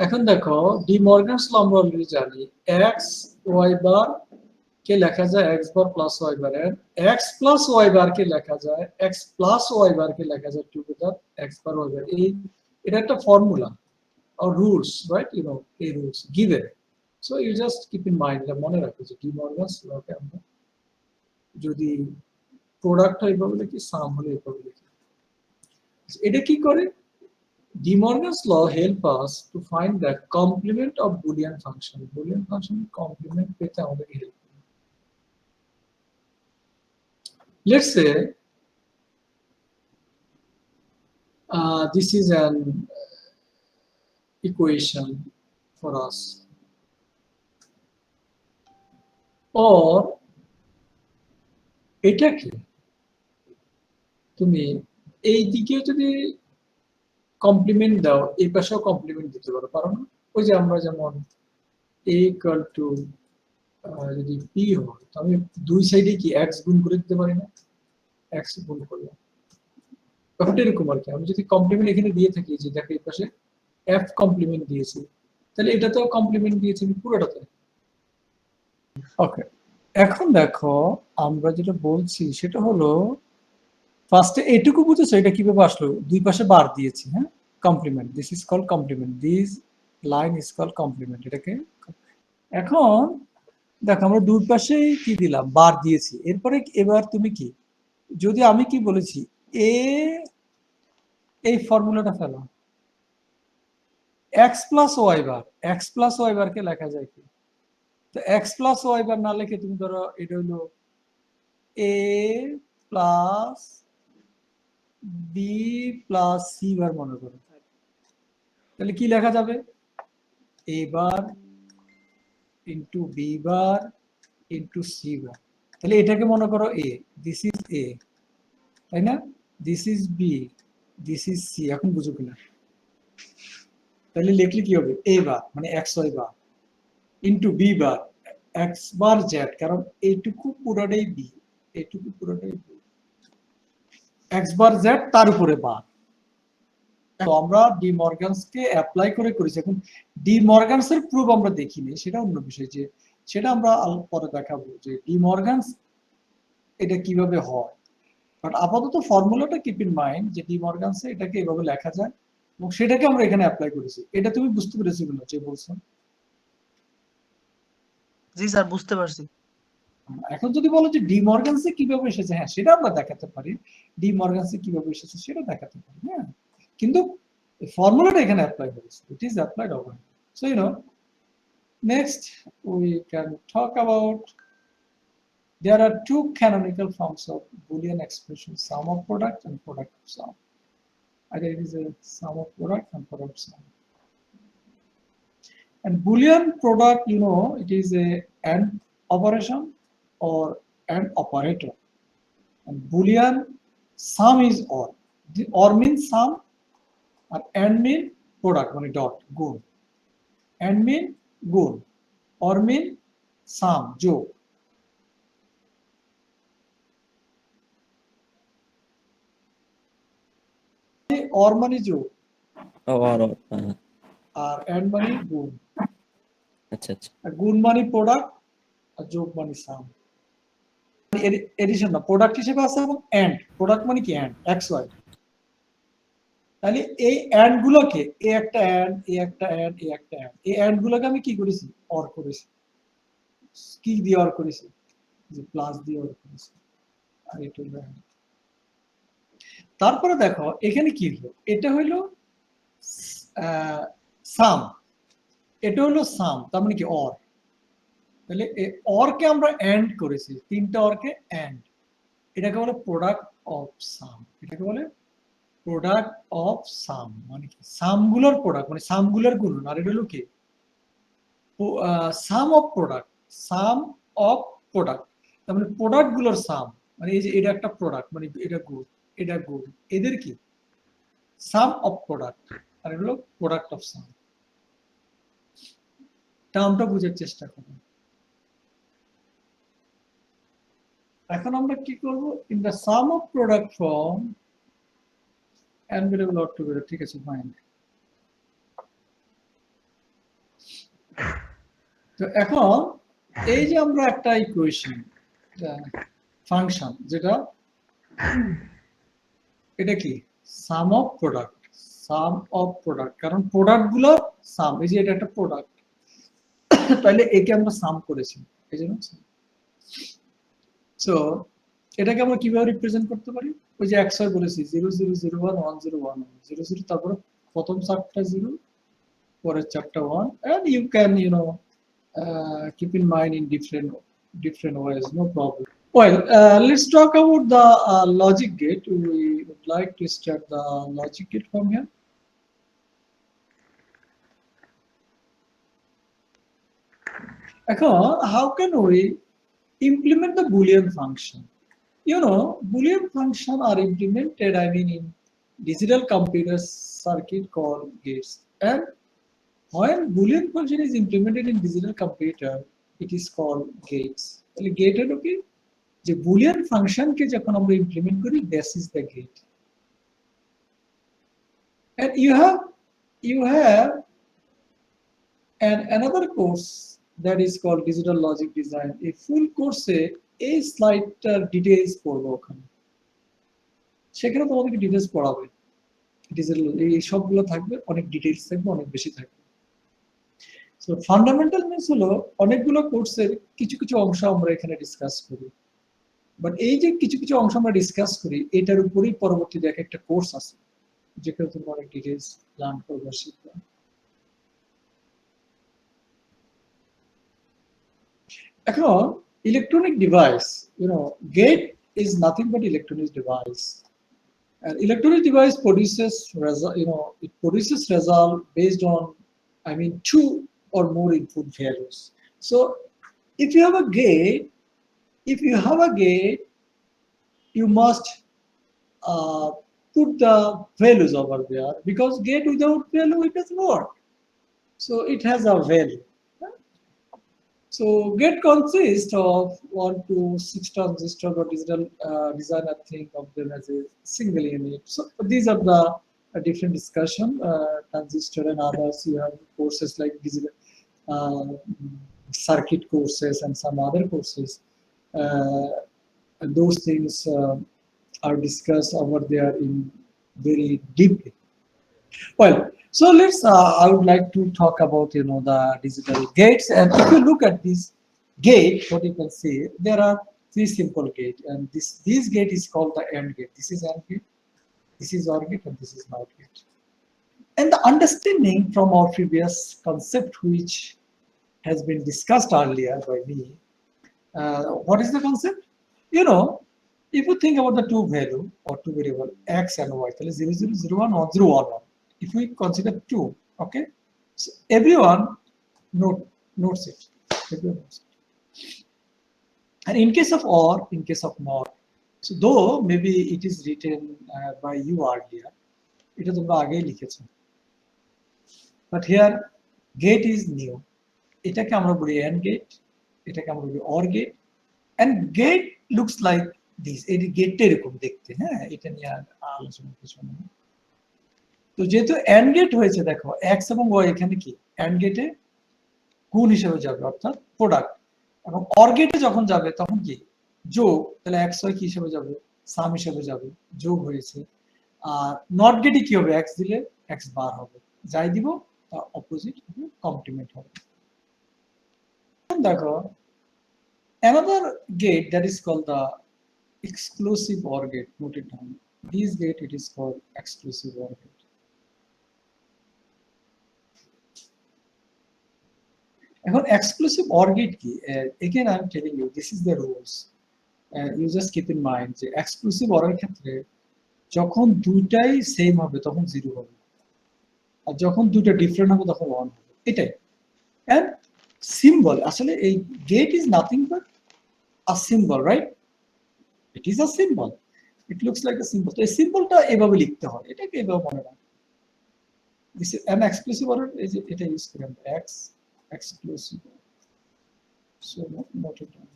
এখন দেখো D Morgan's ল আমরা অলরেডি জানি এক্স ওয়াই বার কে লেখা যায় x bar plus y bar, এর এক্স প্লাস ওয়াই বার কে লেখা যায় এক্স প্লাস ওয়াই বার কে লেখা যায় together x bar y bar. এই এটা একটা formula or rules, right? You know, a rules given. So you just keep in mind that মনে রাখো যে ডি মর্গানস ল কে আমরা যদি প্রোডাক্ট হয় এভাবে লিখি, সাম হলে এভাবে লিখি। এটা কি করে? De Morgan's law help us to find the complement of Boolean function. Boolean function complement পেতে আমাদেরকে help করে। Let's say this is an equation for us, or এটাকে তুমি এই দিকে যদি কমপ্লিমেন্ট দাও এই পাশেও কমপ্লিমেন্ট দিতে পারো না? ওই যে আমরা যেমন a equal to যদি p হয় তো আমি দুই সাইডে কি x গুণ করে দিতে পারি না? x গুণ করলাম ব্যাপারটা এরকম আর কি। আমি যদি কমপ্লিমেন্ট এখানে দিয়ে থাকি যে দেখো এই পাশে f কমপ্লিমেন্ট দিয়েছি, তাহলে এটাতেও কমপ্লিমেন্ট দিয়েছি আমি পুরোটাতে। ওকে, এখন দেখো আমরা যেটা বলছি সেটা হলো ফার্স্টে এটুকু বুঝেছো এটা কিভাবে আসলো? দুই পাশে বার দিয়েছি, হ্যাঁ, complement, this is called complement, this line is called complement. এটাকে এখন দেখো আমরা দুই পাশেই কি দিলাম, বার দিয়েছি। এরপরে এবার তুমি কি, যদি আমি কি বলেছি এ এই ফর্মুলাটা ফেলো x plus y bar, x plus y bar কে লেখা যায় কি? তো এক্স প্লাস ওয়াই বার না লিখে তুমি ধরো এটা হলো A plus B plus C bar মনে করো, তাহলে কি লেখা যাবে? A bar into B bar into C bar. তাহলে এটাকে মনে করো এ, দিস ইজ এ, তাই না? This is B, this is C. এখন বুঝো কিনা? তাহলে লিখলে কি হবে? এ বার মানে X Y bar into B bar X bar Z, কারণ এইটুকু পুরোটাই বি, এইটুকু পুরোটাই বি, এক্স বার জেড তার উপরে বার। তো আমরা ডি মর্গানস কে অ্যাপ্লাই করে করেছি। এখন ডি মর্গানস এর প্রুফ আমরা দেখিনি, সেটা অন্য বিষয়, যে সেটা আমরা পরে দেখাবো যে ডি মর্গানস এটা কিভাবে হয়। বাট আপাতত ফর্মুলাটা কিপ ইন মাইন্ড যে ডি মর্গানস এটাকে এভাবে লেখা যায় এবং সেটাকে আমরা এখানে অ্যাপ্লাই করেছি। এটা তুমি বুঝতে পেরেছো কিনা যে বলছো? জি স্যার, বুঝতে পারছি। এখন যদি বলো যে ডি মর্গানস কিভাবে এসেছে, হ্যাঁ সেটা আমরা দেখাতে পারি, ডি মর্গানস কিভাবে এসেছে সেটা দেখাতে পারি, হ্যাঁ, কিন্তু ফর্মুলাটা এখানে অ্যাপ্লাই করেছে, it is applied over. So you know, next we can talk about there are two canonical forms of Boolean expression, sum of product and product of sum. Either it is a sum of product and product of sum. And Boolean product, you know, it is a AND operation or AND operator. And Boolean sum is OR. The OR means sum, and AND mean product, মানে dot, গুণ। AND mean গুণ, OR mean sum, যোগ। OR মানে যোগ, আর AND মানে গুণ। আচ্ছা আচ্ছা, আর গুণ মানে প্রোডাক্ট, আর যোগ মানে সাম। এডিশন না, প্রোডাক্ট হিসেবে আছে, এবং এন্ড, প্রোডাক্ট মানে কি এন্ড, এক্স ওয়াই। তাহলে এই এন্ড গুলোকে, এ একটা এন্ড, এ একটা এন্ড, এ একটা এন্ড, এই এন্ড গুলোকে আমি কি করেছি? অর করেছি। কি দিয়ে অর করেছি? যে প্লাস দিয়ে অর করেছি। আর এটা হলো এন্ড। তারপরে দেখো এখানে কি হলো, এটা হলো সাম, এটা হলো সাম, তার মানে কি অর। তাহলে অরকে আমরা এন্ড করেছি, তিনটা অরকে এন্ড, এটাকে বলে প্রোডাক্ট অফ সাম। এটাকে বলে প্রোডাক্ট অফ সাম, মানে কি সামগুলোর প্রোডাক্ট, মানে সামগুলোর গুণন। আর এটা হলো কি sum of product, sum of product, তার মানে প্রোডাক্ট গুলোর সাম, মানে এই যে এটা একটা প্রোডাক্ট, মানে এটা গুড, এটা গুড, এদের কি সাম অফ প্রোডাক্ট, আর এটা হলো প্রোডাক্ট অফ সাম। টার্মটা বুঝার চেষ্টা করুন। এখন আমরা কি করব? In the some of product form and variable or together, ঠিক আছে, ফাইন। তো এখন এই যে আমরা একটা ইকুয়েশন ফাংশন যেটা এটা কি সাম অফ প্রোডাক্ট কারণ প্রোডাক্ট গুলো সাম এই যে এটা একটা প্রোডাক্ট তাহলে একে আমরা সাম করেছি এই জন্য সো এটাকে আমরা কিভাবে রিপ্রেজেন্ট করতে পারি ওই যে এক্স ওয়াই বলেছি 0 0 0 1 1 0 1 0 0 তারপরে প্রথম চারটা 0 পরের চারটা 1 and you can keep in mind in different ways, no problem. Well, let's talk about the logic gate. We would like to start the logic gate from here. How can we implement the Boolean function? Boolean function are implemented, in digital computer circuit called gates. And when Boolean function is implemented in digital computer, it is called gates. Gate is okay. The Boolean function ke jokhon amra implement kori, this is the gate. And you have another course that is called digital logic design. A full course a slight details পড়বো ওখানে সেখানে তোমাদেরকে details পড়াবে digital এই সবগুলো থাকবে অনেক details থাকবে অনেক বেশি থাকবে সো ফান্ডামেন্টাল মিন্স হলো অনেকগুলো কোর্সের কিছু কিছু অংশ আমরা এখানে ডিসকাস করি বাট এই যে কিছু কিছু অংশ আমরা ডিসকাস করি এটার উপরেই পরবর্তীতে একটা কোর্স আছে যেখানে তোমরা অনেক ডিটেইলস লার্ন করবে শিখবে এখন electronic device, gate is nothing but electronic device. And electronic device produces result, it produces result based on, two or more input values. So if you have a gate, you must put the values over there because gate without value it doesn't work. So it has a value. So gate consists of 1 to 6 transistors or digital designer think of them as a single unit. So these are the different discussion transistor and others. You have courses like digital circuit courses and some other courses. And those things are discussed over there in very deeply. Well, so I would like to talk about, the digital gates. And if you look at this gate, what you can see, there are three simple gates. And this gate is called the AND gate. This is AND gate, this is OR gate, and this is NOT gate. And the understanding from our previous concept, which has been discussed earlier by me, what is the concept? If you think about the two value or two variable, X and Y, 0, 0, 0, 1 or 0, 1, 1. If we consider 2, okay, so everyone notes it. Everyone knows it. And in case of OR, in case of NOT, so though maybe it is written by you earlier, it is age likhecho. But here gate is new. Etake amra boli AND gate, etake amra boli OR gate, and gate looks like this. It gate erokom dekhte, এটা নিয়ে আলোচনা কিছু না। তো যেহেতু AND gate হয়েছে দেখো x এবং y এখানে কি AND গেটে গুণ হিসেবে যাবে অর্থাৎ প্রোডাক্ট এবং OR গেটে যখন যাবে তখন কি যোগ তাহলে x y কি হিসেবে যাবে সাম হিসেবে যাবে যোগ হয়েছে আর নট গেটে কি হবে x দিলে x বার হবে যাই দিব তার অপোজিট হবে কমপ্লিমেন্ট হবে দেখো another gate that is called the exclusive OR gate. Note it down. This gate it is called exclusive OR gate. এখন exclusive OR gate কি again I am telling you this is the rules and you just keep in mind যে exclusive OR এর ক্ষেত্রে যখন দুইটাই same হবে তখন 0 হবে আর যখন দুটো ডিফারেন্ট হবে তখন 1 হবে এটাই and symbol আসলে এই gate is nothing but a symbol, right? It is a symbol. It looks like a symbol. So a symbol টা এভাবে লিখতে হয় এটাকে এভাবে মনে রাখো this is an exclusive OR এটা ইউজ করি আমরা x exclusive so not it down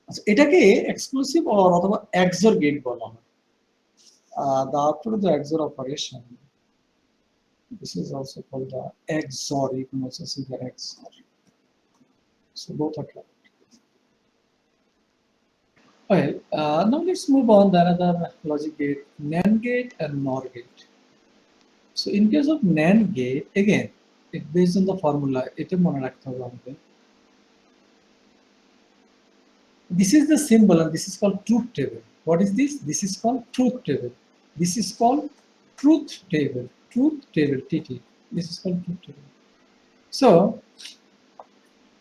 আচ্ছা এটাকে এক্সক্লুসিভ OR অথবা XOR গেট বলা হয় the output of the XOR operation This is also called the XOR. You can also see the XOR. So both are correct. Well, now let's move on to another logic gate, NAND gate and NOR gate. So in case of NAND gate, again, it's based on the formula. This is the symbol and this is called truth table. What is this? This is called truth table. This is called truth table. Truth table, TT. This is called truth table. So,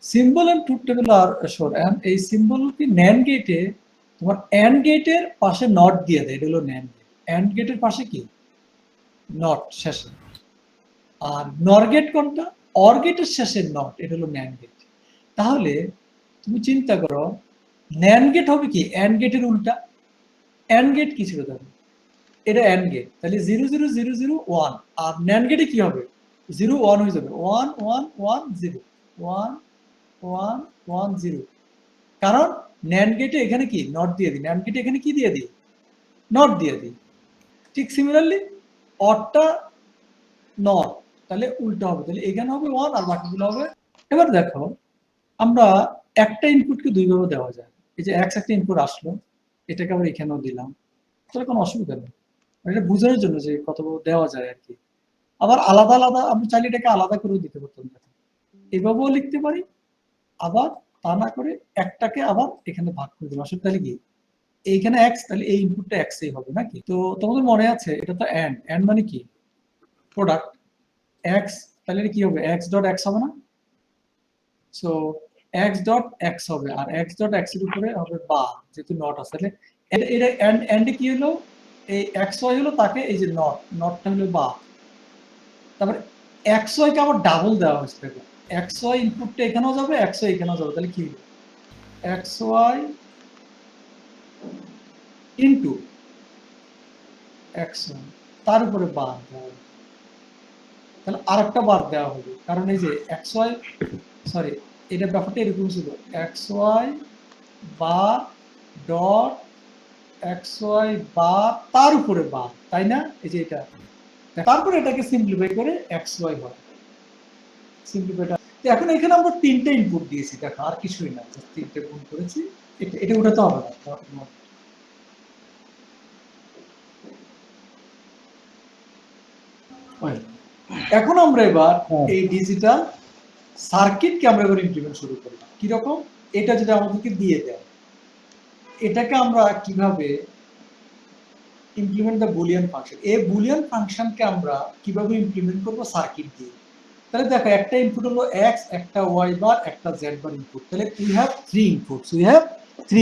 symbol and truth table are short. And a symbol কি NAND gate তোমার AND gate এর পাশে not দিয়ে দেয়, এটা হলো NAND gate. AND gate এর পাশে কি? Not শেষে। আর NOR gate কোনটা? OR gate এর শেষে not, এটা হলো NAND gate। তাহলে তুমি চিন্তা করো NAND gate হবে কি AND gate এর উল্টা। AND gate কি ছিল তাহলে? এটা AND gate, তাহলে 0 0 0 0 1। আর NAND gate কি হবে? 0 1 হয়ে যাবে, 1 1 1 0 1 1 1 0। কারণ NAND gate এখানে কি নট দিয়ে দিই, NAND gate এখানে কি দিয়ে দিই, নট দিয়ে দিই। ঠিক সিমিলারলি অরটা নট, তাহলে উল্টা হবে, তাহলে এখানে হবে 1 আর বাকিগুলো হবে। এবার দেখো আমরা একটা ইনপুটকে দুই ভাবে দেওয়া যায়। এই যে x একটা ইনপুট আসলো, এটাকে আবার এখানেও দিলাম, তাহলে কোনো অসুবিধা নেই। এটা বোঝানোর জন্য যে কতভাবে দেওয়া যায় আর কি। আবার আলাদা আলাদা আমি চাইলে এটাকে আলাদা করেও দিতে পারতাম, এভাবেও লিখতে পারি, আবার তা না করে একটাকে আবার এখানে ভাগ করে দিলাম। আসলে তাহলে কি এইখানে x, তাহলে এই ইনপুটটা x এই হবে নাকি? তো তোমাদের মনে আছে এটা তো এন্ড মানে কি প্রোডাক্ট x, তাহলে এটা কি হবে x ডট x হবে না? সো x ডট x হবে, আর x ডট x এর উপরে হবে বা, যেহেতু নট আছে তাহলে এটা এন্ড কি হলো, এই xy হলো তাকে এই যে নটটা হলো বা, তারপরে xy কে আবার ডাবল দেওয়া হয়েছে। দেখো xy ইনপুটটা এখানেও যাবে, xy এখানেও যাবে, তাহলে কি হলো xy ইনটু xy, তার উপরে বার দেওয়া হবে, তাহলে আরেকটা বার দেওয়া হবে, কারণ এই যে xy সরি এটা ব্যাপারটা এরকম ছিল, xy বার ডট xy বার তার উপরে বার, তাই না? এই যে এটা, তারপরে এটাকে সিম্পলিফাই করে xy হয়। সিম্পলিফাইটা এখন এখানে আমরা তিনটে ইনপুট দিয়েছি, দেখো আর কিছুই না, তিনটে গুণ করেছি, এটা উঠাতে হবে না। এখন আমরা এবার এই ডিজিটাল সার্কিটকে আমরা এবার ইমপ্লিমেন্ট শুরু করলাম। কিরকম? এটা যেটা আমাদেরকে দিয়ে দেয়, এটাকে আমরা কিভাবে ইমপ্লিমেন্ট দ্য বুলিয়ান ফাংশন, এই বুলিয়ান ফাংশনকে আমরা কিভাবে ইমপ্লিমেন্ট করব সার্কিট দিয়ে। তাহলে দেখো একটা ইনপুট হলো x, একটা y বার, একটা z বার ইনপুট, তাহলে উই হ্যাভ 3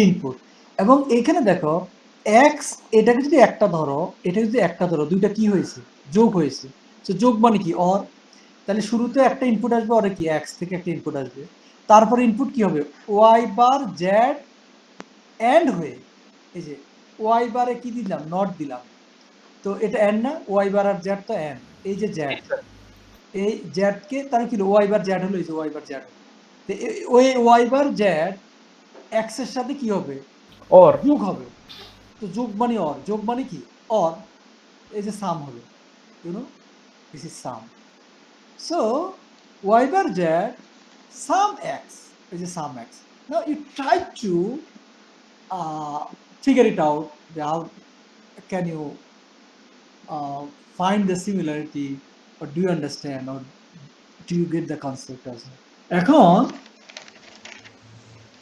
ইনপুট। এবং এখানে দেখো x এটাকে যদি একটা ধরো, এটা যদি একটা ধরো, দুইটা কি হয়েছে যোগ হয়েছে, তো যোগ মানে কি অর, তাহলে শুরুতে একটা ইনপুট আসবে, অরে কি x থেকে একটা ইনপুট আসবে, তারপর ইনপুট কি হবে y বার z এন্ড হয়ে, এই যে y বারে কি দিলাম নট দিলাম, তো এটা এন্ড না, y বার আর z তো এন্ড, এই যে z, এই z কে তাহলে কি y বার z হলো, এই যে y বার z, তো ওই y বার z x এর সাথে কি হবে অর যোগ হবে, তো যোগ মানে অর, যোগ মানে কি অর, এই যে সাম হলো, you know this is sum. So y bar z sum x is a sum x. Now you try to figure it out, how can you find the similarity, or do you understand, or do you get the concept as well?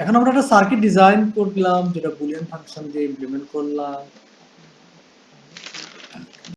এখন আমরা একটা circuit design করলাম, যেটা Boolean function দিয়ে implement করলাম।